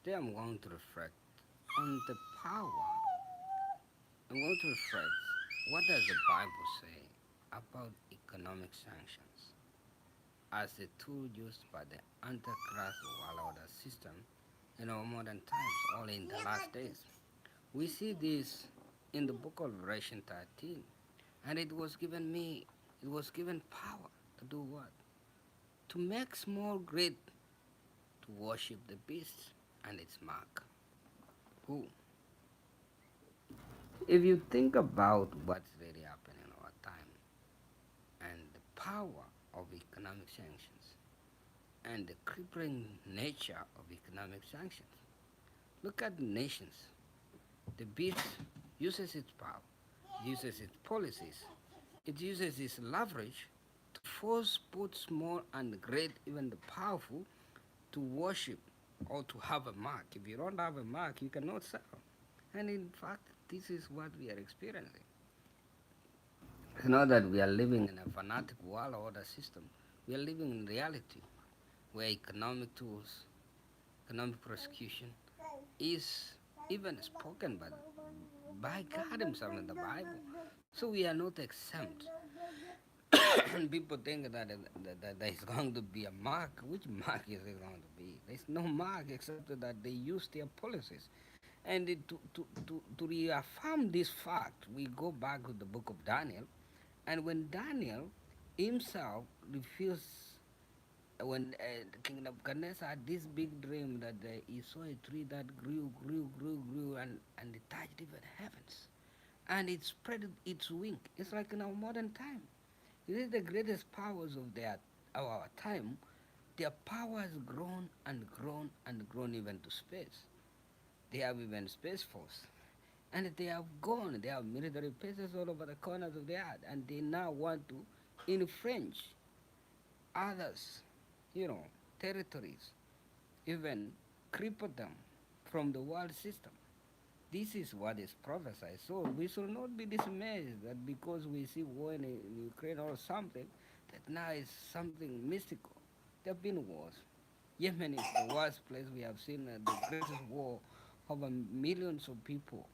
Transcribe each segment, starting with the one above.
Today I'm going to reflect on the power. I'm going to reflect what does the Bible say about economic sanctions as a tool used by the Antichrist world order system in our modern times, or in the last days. We see this in the book of Revelation 13, and it was given power to do what? To make small great, to worship the beast and its mark. Who? If you think about what's really happening in our time and the power of economic sanctions and the crippling nature of economic sanctions, look at the nations. The beast uses its power, uses its policies, it uses its leverage to force both small and great, even the powerful, to worship or to have a mark. If you don't have a mark, you cannot sell. And in fact, this is what we are experiencing. It's not that we are living in a fanatic world order system. We are living in reality where economic tools, economic prosecution is even spoken by God Himself in the Bible. So we are not exempt. And people think that there's going to be a mark. Which mark is it going to be? There's no mark except that they use their policies. And to reaffirm this fact, we go back to the book of Daniel. And when Daniel himself refused, when King Nebuchadnezzar had this big dream that he saw a tree that grew, and it touched even heavens. And it spread its wing. It's like in our modern time. It is the greatest powers of our time. Their power has grown and grown and grown even to space. They have even space force. And they have gone. They have military bases all over the corners of the earth. And they now want to infringe others, you know, territories, even cripple them from the world system. This is what is prophesied. So we should not be dismayed that because we see war in Ukraine or something, that now is something mystical. There have been wars. Yemen is the worst place we have seen the greatest war. Over millions of people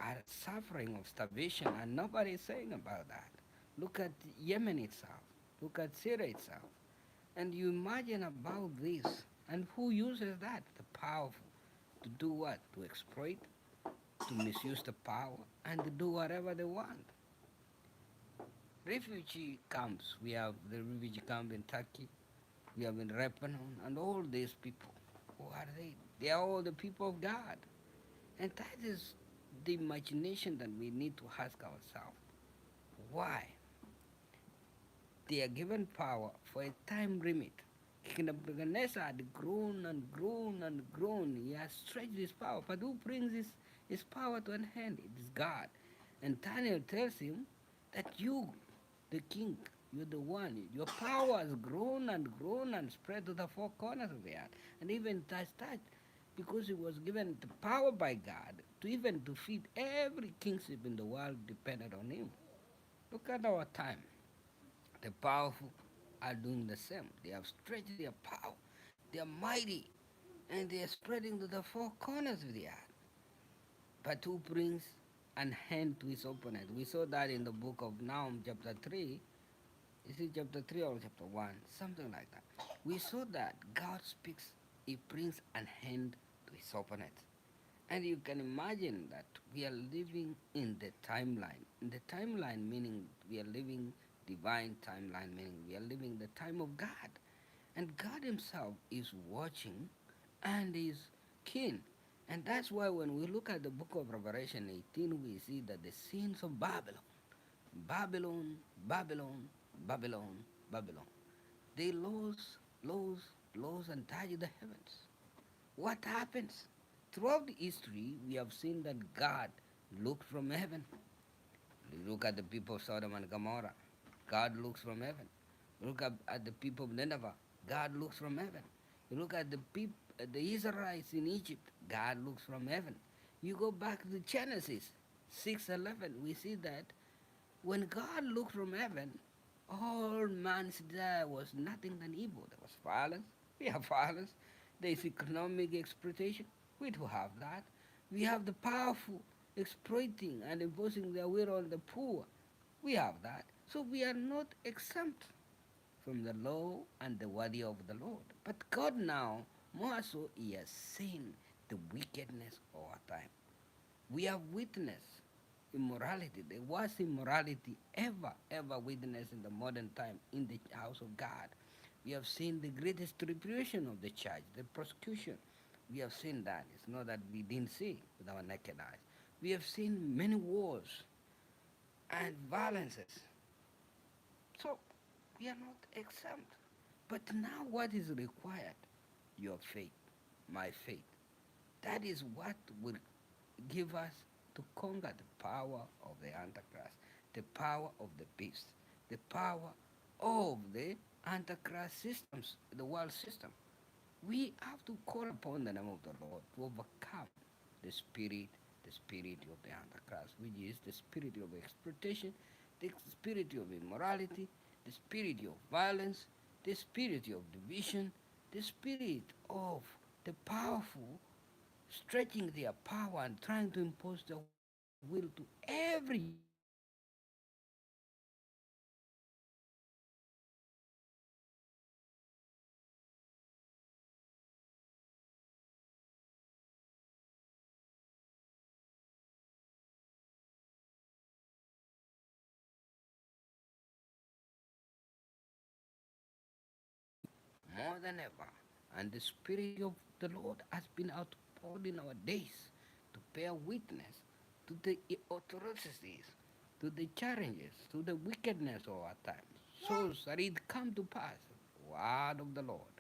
are suffering of starvation, and nobody is saying about that. Look at Yemen itself. Look at Syria itself. And you imagine about this, and who uses that? The powerful. To do what? To exploit, to misuse the power, and to do whatever they want. Refugee camps. We have the refugee camp in Turkey. We have in Lebanon, and all these people. Who are they? They are all the people of God. And that is the imagination that we need to ask ourselves. Why? They are given power for a time limit. King Nebuchadnezzar had grown and grown and grown. He has stretched his power. But who brings his power to an end? It is God. And Daniel tells him that you, the king, you're the one. Your power has grown and spread to the four corners of the earth. And even touched that because he was given the power by God to even defeat every kingship in the world depended on him. Look at our time. The powerful are doing the same. They have stretched their power. They are mighty and they are spreading to the four corners of the earth. But who brings an hand to his opponent? We saw that in the book of Nahum, chapter 3. Is it chapter 3 or chapter 1? Something like that. We saw that God speaks, he brings an hand to his opponent. And you can imagine that we are living in the timeline. In the timeline, meaning we are living divine timeline, meaning we are living the time of God. And God Himself is watching and is keen. And that's why when we look at the book of Revelation 18, we see that the sins of Babylon, Babylon, Babylon, Babylon, Babylon, they lose, and touch the heavens. What happens? Throughout history, we have seen that God looked from heaven. Look at the people of Sodom and Gomorrah. God looks from heaven. Look at the people of Nineveh. God looks from heaven. You look at the Israelites in Egypt. God looks from heaven. You go back to Genesis 6:11. We see that when God looked from heaven, all man's desire was nothing than evil. There was violence. We have violence. There's economic exploitation. We do have that. We have the powerful exploiting and imposing their will on the poor. We have that. So we are not exempt from the law and the word of the Lord. But God now, more so, He has seen the wickedness of our time. We have witnessed immorality. There was immorality ever witnessed in the modern time in the house of God. We have seen the greatest tribulation of the church, the persecution. We have seen that. It's not that we didn't see with our naked eyes. We have seen many wars and violences. So we are not exempt. But now what is required? Your faith, my faith. That is what will give us to conquer the power of the Antichrist, the power of the beast, the power of the Antichrist systems, the world system. We have to call upon the name of the Lord to overcome the spirit of the Antichrist, which is the spirit of exploitation, the spirit of immorality, the spirit of violence, the spirit of division, the spirit of the powerful stretching their power and trying to impose their will to every human being. That is the spirit of the Antichrist. And we have to overcome that spirit. We have to overcome that spirit. We have to overcome that spirit. We have to overcome that spirit. We have to overcome that spirit. We have to overcome that spirit. Today, more than ever, and the Spirit of the Lord has been outpoured in our days to bear witness to the atrocities, to the challenges, to the wickedness of our times. So shall it come to pass, word of the Lord.